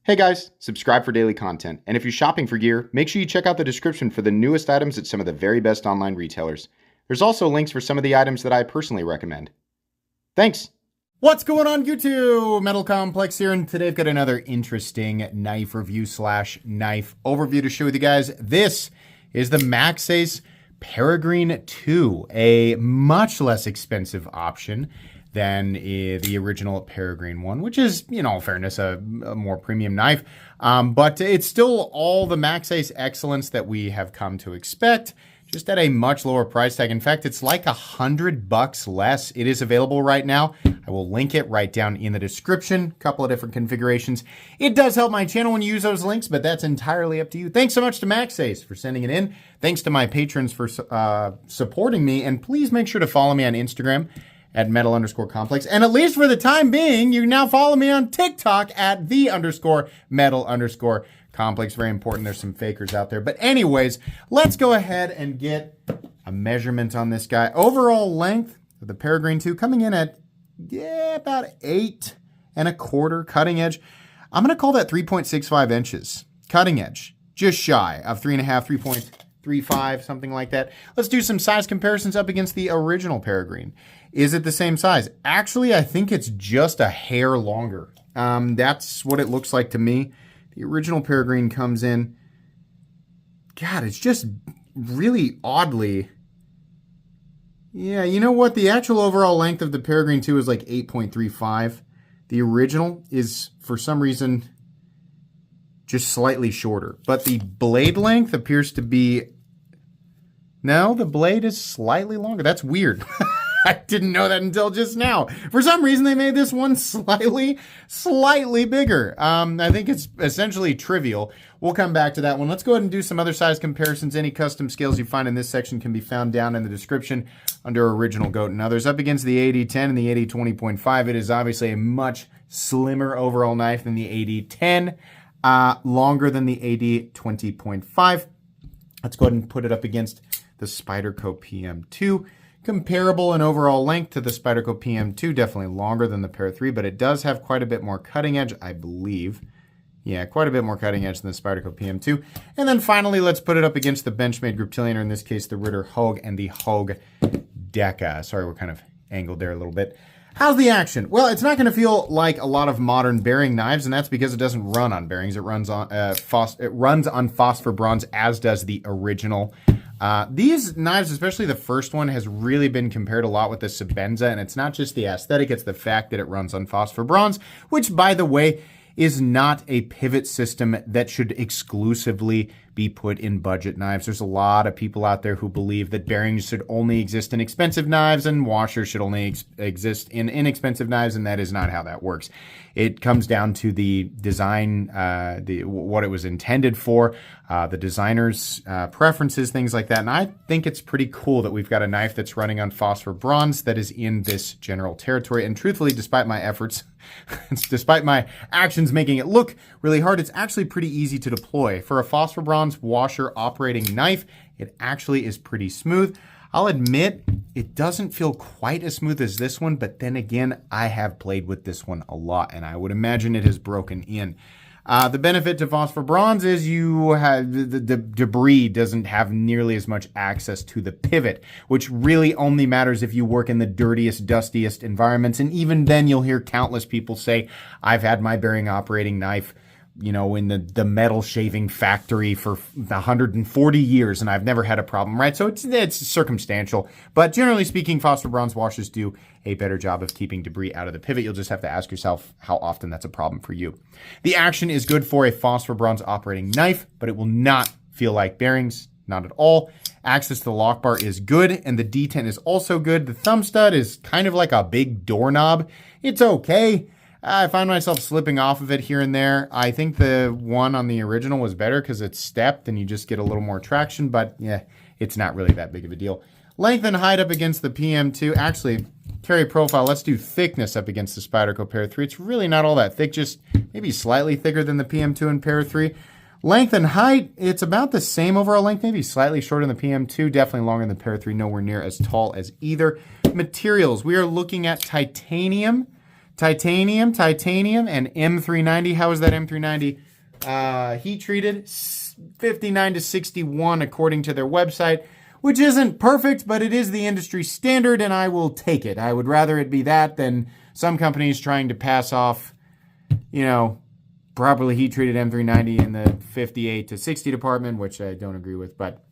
Hey guys, subscribe for daily content, and if you're shopping for gear, make sure you check out the description for the newest items at some of the very best online retailers. There's also links for some of the items that I personally recommend. Thanks! What's going on YouTube? Metal Complex here, and today I've got another interesting knife review / knife overview to share with you guys. This is the Maxace Peregrine II, a much less expensive option than the original Peregrine one, which is, in all fairness, a more premium knife. But it's still all the Maxace excellence that we have come to expect, just at a much lower price tag. In fact, it's like $100 less. It is available right now. I will link it right down in the description. A couple of different configurations. It does help my channel when you use those links, but that's entirely up to you. Thanks so much to Maxace for sending it in. Thanks to my patrons for supporting me. And please make sure to follow me on Instagram at metal_complex. And at least for the time being, you can now follow me on TikTok at _metal_complex. Very important. There's some fakers out there. But anyways, let's go ahead and get a measurement on this guy. Overall length of the Peregrine II coming in at, about 8 1/4 cutting edge. I'm going to call that 3.65 inches. Cutting edge. Just shy of 3.5, 3.35, something like that. Let's do some size comparisons up against the original Peregrine. Is it the same size? Actually, I think it's just a hair longer. That's what it looks like to me. The original Peregrine comes in, God, it's just really oddly. Yeah, you know what? The actual overall length of the Peregrine II is like 8.35. The original is, for some reason, just slightly shorter. But the blade length appears to be, no, the blade is slightly longer. That's weird. I didn't know that until just now. For some reason, they made this one slightly bigger. I think it's essentially trivial. We'll come back to that one. Let's go ahead and do some other size comparisons. Any custom scales you find in this section can be found down in the description under Original Goat and Others. Up against the AD-10 and the AD-20.5, it is obviously a much slimmer overall knife than the AD-10, longer than the AD-20.5. Let's go ahead and put it up against the Spyderco PM2. Comparable in overall length to the Spyderco PM2, definitely longer than the Pear 3, but it does have quite a bit more cutting edge, I believe. Yeah, quite a bit more cutting edge than the Spyderco PM2. And then finally, let's put it up against the Benchmade Griptilian, or in this case, the Ritter Hogue and the Hogue Deca. Sorry, we're kind of angled there a little bit. How's the action? Well, it's not going to feel like a lot of modern bearing knives, and that's because it doesn't run on bearings. It runs on phosphor bronze, as does the original. These knives, especially the first one, has really been compared a lot with the Sebenza, and it's not just the aesthetic, it's the fact that it runs on phosphor bronze, which, by the way, is not a pivot system that should exclusively be put in budget knives. There's a lot of people out there who believe that bearings should only exist in expensive knives and washers should only exist in inexpensive knives, and that is not how that works. It comes down to the design, what it was intended for, the designer's preferences, things like that. And I think it's pretty cool that we've got a knife that's running on phosphor bronze that is in this general territory. And truthfully, despite my efforts, despite my actions making it look really hard, it's actually pretty easy to deploy. For a phosphor bronze washer operating knife, it actually is pretty smooth. I'll admit it doesn't feel quite as smooth as this one, but then again, I have played with this one a lot, and I would imagine it has broken in. The benefit to phosphor bronze is you have the debris doesn't have nearly as much access to the pivot, which really only matters if you work in the dirtiest, dustiest environments. And even then, you'll hear countless people say, I've had my bearing operating knife, in the metal shaving factory for 140 years, and I've never had a problem, right? So it's circumstantial. But generally speaking, phosphor bronze washers do a better job of keeping debris out of the pivot. You'll just have to ask yourself how often that's a problem for you. The action is good for a phosphor bronze operating knife, but it will not feel like bearings, not at all. Access to the lock bar is good, and the D10 is also good. The thumb stud is kind of like a big doorknob. It's okay. I find myself slipping off of it here and there. I think the one on the original was better because it's stepped and you just get a little more traction, but yeah, it's not really that big of a deal. Length and height up against the PM2. Actually, carry profile, let's do thickness up against the Spyderco Pear 3. It's really not all that thick, just maybe slightly thicker than the PM2 and Pear 3. Length and height, it's about the same overall length, maybe slightly shorter than the PM2, definitely longer than the Pear 3, nowhere near as tall as either. Materials, we are looking at titanium. Titanium, and M390. How is that M390 heat treated? 59 to 61 according to their website, which isn't perfect, but it is the industry standard, and I will take it. I would rather it be that than some companies trying to pass off, properly heat-treated M390 in the 58 to 60 department, which I don't agree with. But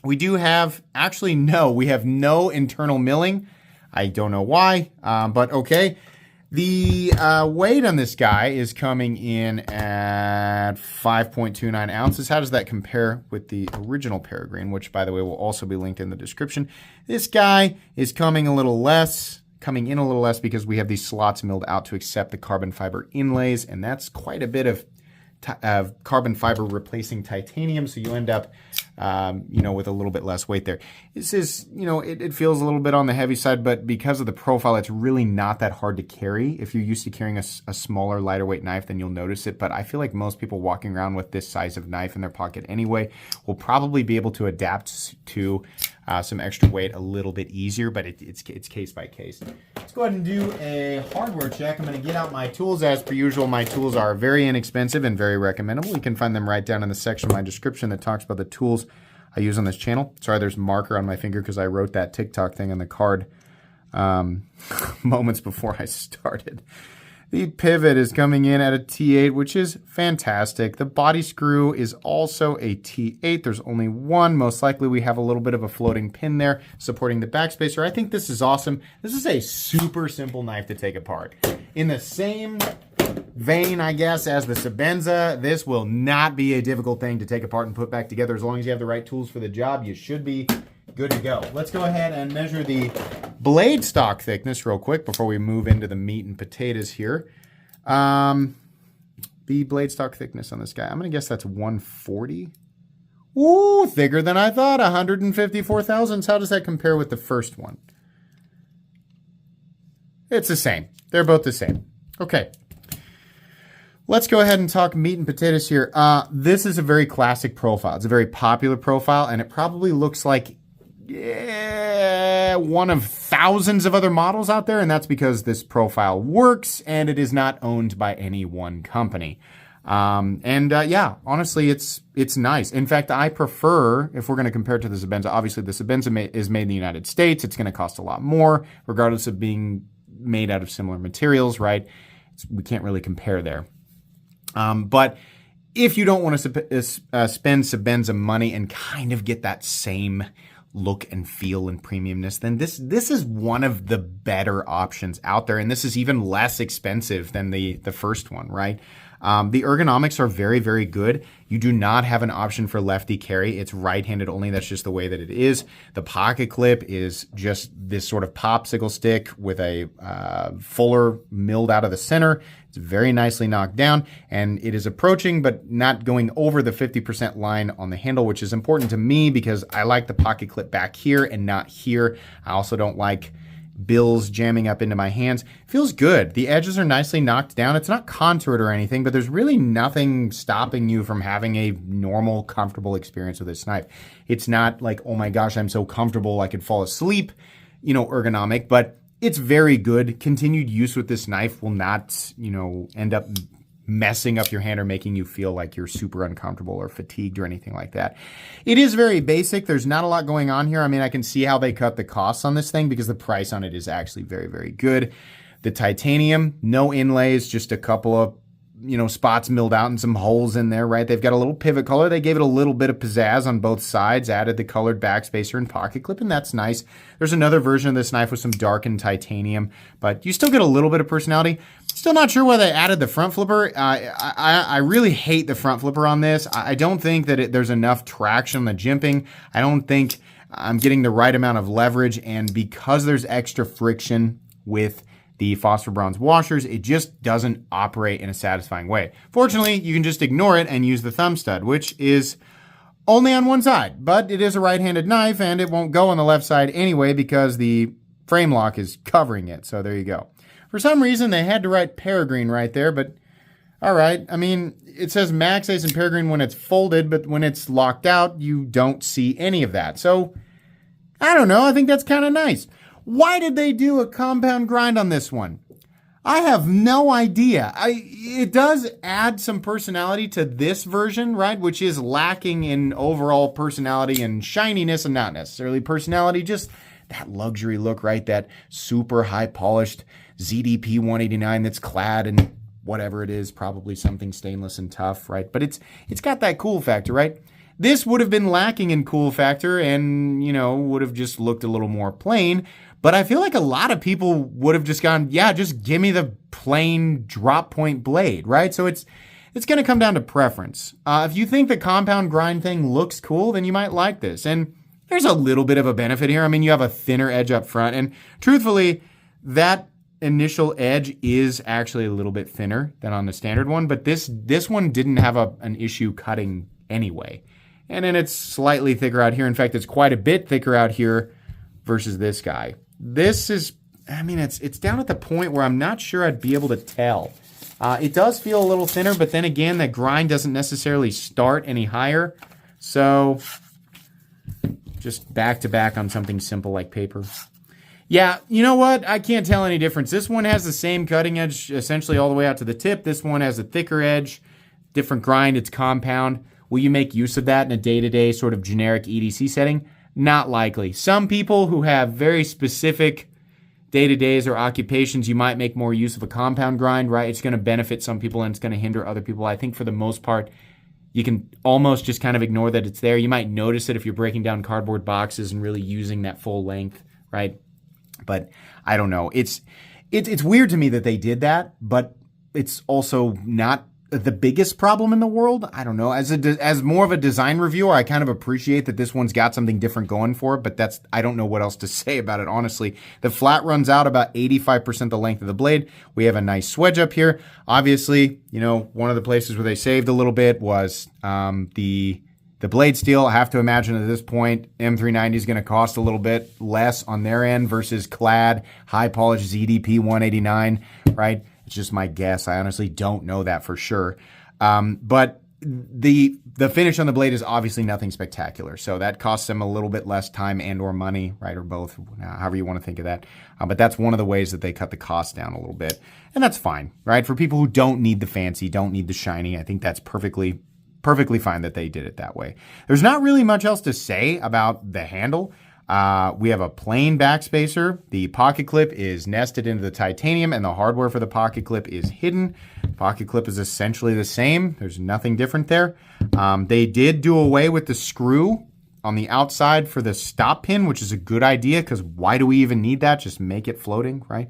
we do have, we have no internal milling. I don't know why, but okay. The weight on this guy is coming in at 5.29 ounces. How does that compare with the original Peregrine, which, by the way, will also be linked in the description? This guy is coming in a little less because we have these slots milled out to accept the carbon fiber inlays, and that's quite a bit of carbon fiber replacing titanium, so you end up with a little bit less weight there. This is, it feels a little bit on the heavy side, but because of the profile, it's really not that hard to carry. If you're used to carrying a smaller, lighter weight knife, then you'll notice it, but I feel like most people walking around with this size of knife in their pocket anyway will probably be able to adapt to some extra weight a little bit easier, but it's case by case. Let's go ahead and do a hardware check. I'm going to get out my tools. As per usual, my tools are very inexpensive and very recommendable. You can find them right down in the section of my description that talks about the tools I use on this channel. Sorry, there's marker on my finger because I wrote that TikTok thing on the card moments before I started. The pivot is coming in at a T8, which is fantastic. The body screw is also a T8. There's only one. Most likely we have a little bit of a floating pin there supporting the backspacer. I think this is awesome. This is a super simple knife to take apart. In the same vein, I guess, as the Sebenza, this will not be a difficult thing to take apart and put back together. As long as you have the right tools for the job, you should be good to go. Let's go ahead and measure the blade stock thickness real quick before we move into the meat and potatoes here. The blade stock thickness on this guy, I'm going to guess that's 140. Ooh, thicker than I thought, 154 thousandths. How does that compare with the first one? It's the same. They're both the same. Okay. Let's go ahead and talk meat and potatoes here. This is a very classic profile. It's a very popular profile, and it probably looks like one of thousands of other models out there, and that's because this profile works and it is not owned by any one company. Honestly, it's nice. In fact, I prefer, if we're going to compare it to the Sebenza, obviously the Sebenza is made in the United States. It's going to cost a lot more, regardless of being made out of similar materials, right? We can't really compare there. But if you don't want to spend Sebenza money and kind of get that same look and feel and premiumness, then this is one of the better options out there, and this is even less expensive than the first one, right? The ergonomics are very, very good. You do not have an option for lefty carry. It's right-handed only. That's just the way that it is. The pocket clip is just this sort of popsicle stick with a fuller milled out of the center. It's very nicely knocked down, and it is approaching but not going over the 50% line on the handle, which is important to me because I like the pocket clip back here and not here. I also don't like bills jamming up into my hands. Feels good. The edges are nicely knocked down. It's not contoured or anything, but there's really nothing stopping you from having a normal, comfortable experience with this knife. It's not like, oh my gosh, I'm so comfortable I could fall asleep, ergonomic, but it's very good. Continued use with this knife will not, end up messing up your hand or making you feel like you're super uncomfortable or fatigued or anything like that. It is very basic. There's not a lot going on here. I mean, I can see how they cut the costs on this thing because the price on it is actually very, very good. The titanium, no inlays, just a couple of spots milled out and some holes in there, right? They've got a little pivot color. They gave it a little bit of pizzazz on both sides, added the colored backspacer and pocket clip, and that's nice. There's another version of this knife with some darkened titanium, but you still get a little bit of personality. Still not sure why they added the front flipper. I really hate the front flipper on this. I don't think that there's enough traction on the jimping. I don't think I'm getting the right amount of leverage, and because there's extra friction with the phosphor bronze washers, it just doesn't operate in a satisfying way. Fortunately, you can just ignore it and use the thumb stud, which is only on one side, but it is a right-handed knife and it won't go on the left side anyway because the frame lock is covering it. So there you go. For some reason, they had to write Peregrine right there, but all right. I mean, it says Maxace and Peregrine when it's folded, but when it's locked out, you don't see any of that. So I don't know. I think that's kind of nice. Why did they do a compound grind on this one? I have no idea. It does add some personality to this version, right? Which is lacking in overall personality and shininess, and not necessarily personality, just that luxury look, right? That super high polished ZDP 189 that's clad in whatever it is, probably something stainless and tough, right? But it's got that cool factor, right? This would have been lacking in cool factor and, would have just looked a little more plain. But I feel like a lot of people would have just gone, yeah, just give me the plain drop point blade, right? So it's going to come down to preference. If you think the compound grind thing looks cool, then you might like this. And there's a little bit of a benefit here. I mean, you have a thinner edge up front. And truthfully, that initial edge is actually a little bit thinner than on the standard one. But this one didn't have an issue cutting anyway. And then it's slightly thicker out here. In fact, it's quite a bit thicker out here versus this guy. This is, it's down at the point where I'm not sure I'd be able to tell. It does feel a little thinner, but then again, the grind doesn't necessarily start any higher. So just back to back on something simple like paper. Yeah, you know what? I can't tell any difference. This one has the same cutting edge essentially all the way out to the tip. This one has a thicker edge, different grind, it's compound. Will you make use of that in a day-to-day sort of generic EDC setting? Not likely. Some people who have very specific day-to-days or occupations, you might make more use of a compound grind, right? It's going to benefit some people and it's going to hinder other people. I think for the most part, you can almost just kind of ignore that it's there. You might notice it if you're breaking down cardboard boxes and really using that full length, right? But I don't know. It's weird to me that they did that, but it's also not the biggest problem in the world. I don't know. As more of a design reviewer, I kind of appreciate that this one's got something different going for it, but I don't know what else to say about it, honestly. The flat runs out about 85% the length of the blade. We have a nice swedge up here. Obviously, one of the places where they saved a little bit was the blade steel. I have to imagine at this point, M390 is going to cost a little bit less on their end versus clad, high polished ZDP 189, right? It's just my guess. I honestly don't know that for sure. But the finish on the blade is obviously nothing spectacular. So that costs them a little bit less time and or money, right? Or both, however you want to think of that. But that's one of the ways that they cut the cost down a little bit. And that's fine, right? For people who don't need the fancy, don't need the shiny, I think that's perfectly fine that they did it that way. There's not really much else to say about the handle. We have a plain backspacer. The pocket clip is nested into the titanium and the hardware for the pocket clip is hidden. The pocket clip is essentially the same. There's nothing different there. They did do away with the screw on the outside for the stop pin, which is a good idea because why do we even need that? Just make it floating, right?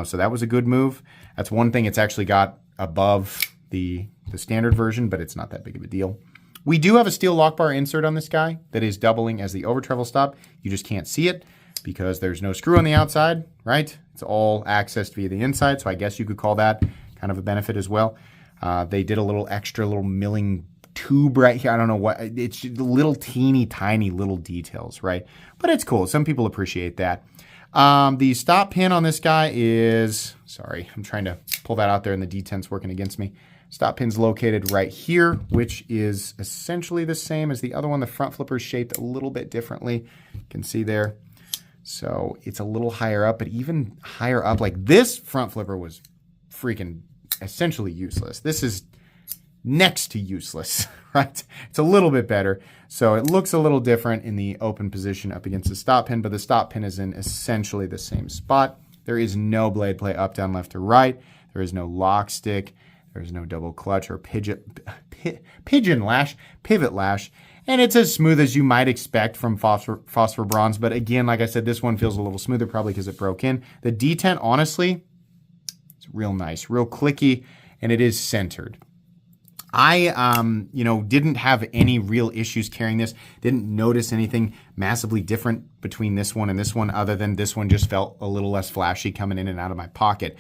So that was a good move. That's one thing it's actually got above the standard version, but it's not that big of a deal. We do have a steel lock bar insert on this guy that is doubling as the over travel stop. You just can't see it because there's no screw on the outside, right? It's all accessed via the inside, so I guess you could call that kind of a benefit as well. They did a little extra little milling tube right here. I don't know what, it's little teeny tiny little details, right? But it's cool. Some people appreciate that. The stop pin on this guy is, sorry, I'm trying to pull that out there and the detent's working against me. Stop pin's located right here, which is essentially the same as the other one. The front flipper is shaped a little bit differently. You can see there. So it's a little higher up, but even higher up, like this front flipper was freaking essentially useless. This is next to useless, right? It's a little bit better. So it looks a little different in the open position up against the stop pin, but the stop pin is in essentially the same spot. There is no blade play up, down, left, or right. There is no lock stick. There's no double clutch or pivot lash. And it's as smooth as you might expect from phosphor bronze. But again, like I said, this one feels a little smoother probably because it broke in. The detent, honestly, it's real nice, real clicky, and it is centered. I, didn't have any real issues carrying this. Didn't notice anything massively different between this one and this one, other than this one just felt a little less flashy coming in and out of my pocket.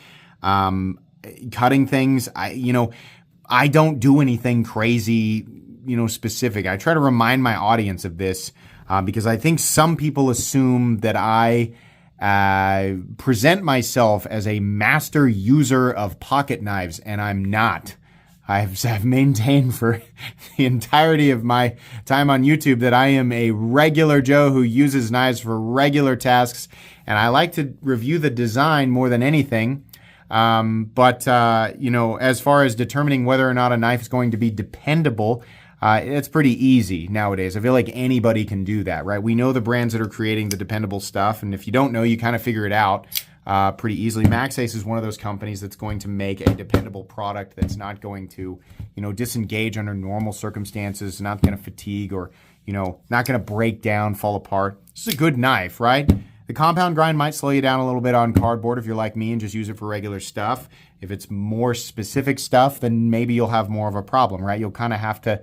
Cutting things, I don't do anything crazy, specific. I try to remind my audience of this because I think some people assume that I present myself as a master user of pocket knives, and I'm not. I've maintained for the entirety of my time on YouTube that I am a regular Joe who uses knives for regular tasks, and I like to review the design more than anything. As far as determining whether or not a knife is going to be dependable, it's pretty easy nowadays. I feel like anybody can do that, right? We know the brands that are creating the dependable stuff, and if you don't know, you kind of figure it out pretty easily. Maxace is one of those companies that's going to make a dependable product that's not going to, disengage under normal circumstances, not going to fatigue or, not going to break down, fall apart. This is a good knife, right? The compound grind might slow you down a little bit on cardboard if you're like me and just use it for regular stuff. If it's more specific stuff, then maybe you'll have more of a problem, right? You'll kind of have to,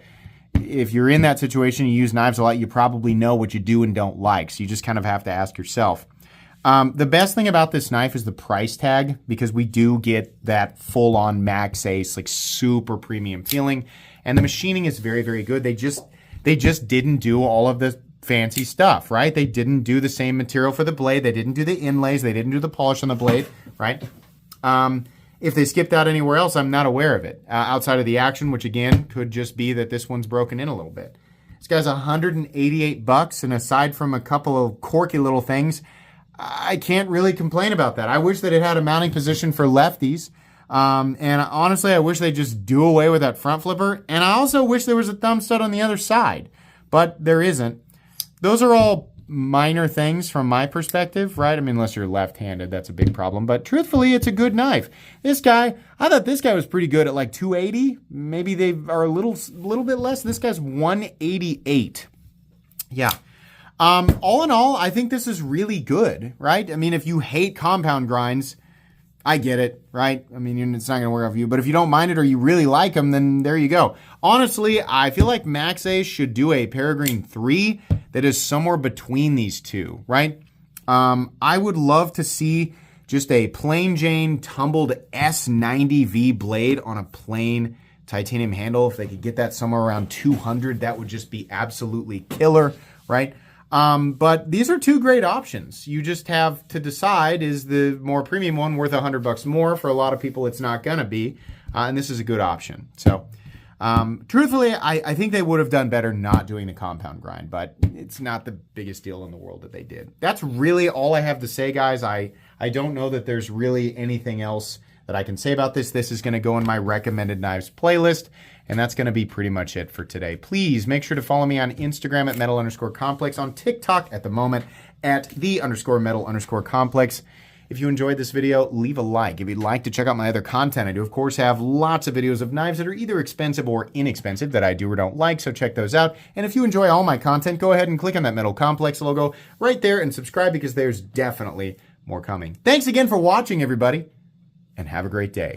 if you're in that situation, you use knives a lot, you probably know what you do and don't like. So you just kind of have to ask yourself. The best thing about this knife is the price tag, because we do get that full-on Maxace, like super premium feeling. And the machining is very, very good. They just didn't do all of the fancy stuff, right? They didn't do the same material for the blade. They didn't do the inlays. They didn't do the polish on the blade, right? If they skipped out anywhere else, I'm not aware of it. Outside of the action, which again, could just be that this one's broken in a little bit. This guy's $188, and aside from a couple of quirky little things, I can't really complain about that. I wish that it had a mounting position for lefties. And honestly, I wish they'd just do away with that front flipper. And I also wish there was a thumb stud on the other side, but there isn't. Those are all minor things from my perspective, right? I mean, unless you're left-handed, that's a big problem. But truthfully, it's a good knife. This guy, I thought this guy was pretty good at like 280. Maybe they are a little bit less. This guy's 188. Yeah. All in all, I think this is really good, right? I mean, if you hate compound grinds, I get it, right? I mean, it's not going to work out for you. But if you don't mind it or you really like them, then there you go. Honestly, I feel like Maxace should do a Peregrine 3 that is somewhere between these two, right? I would love to see just a plain Jane tumbled S90V blade on a plain titanium handle. If they could get that somewhere around 200, that would just be absolutely killer, right? But these are two great options. You just have to decide, is the more premium one worth $100 more? For a lot of people, it's not gonna be, and this is a good option. So, truthfully, I think they would have done better not doing the compound grind, but it's not the biggest deal in the world that they did. That's really all I have to say, guys. I don't know that there's really anything else that I can say about this. This is gonna go in my recommended knives playlist. And that's going to be pretty much it for today. Please make sure to follow me on Instagram at metal_complex, on TikTok at the moment at _metal_complex. If you enjoyed this video, leave a like. If you'd like to check out my other content, I do, of course, have lots of videos of knives that are either expensive or inexpensive that I do or don't like, so check those out. And if you enjoy all my content, go ahead and click on that Metal Complex logo right there and subscribe, because there's definitely more coming. Thanks again for watching, everybody, and have a great day.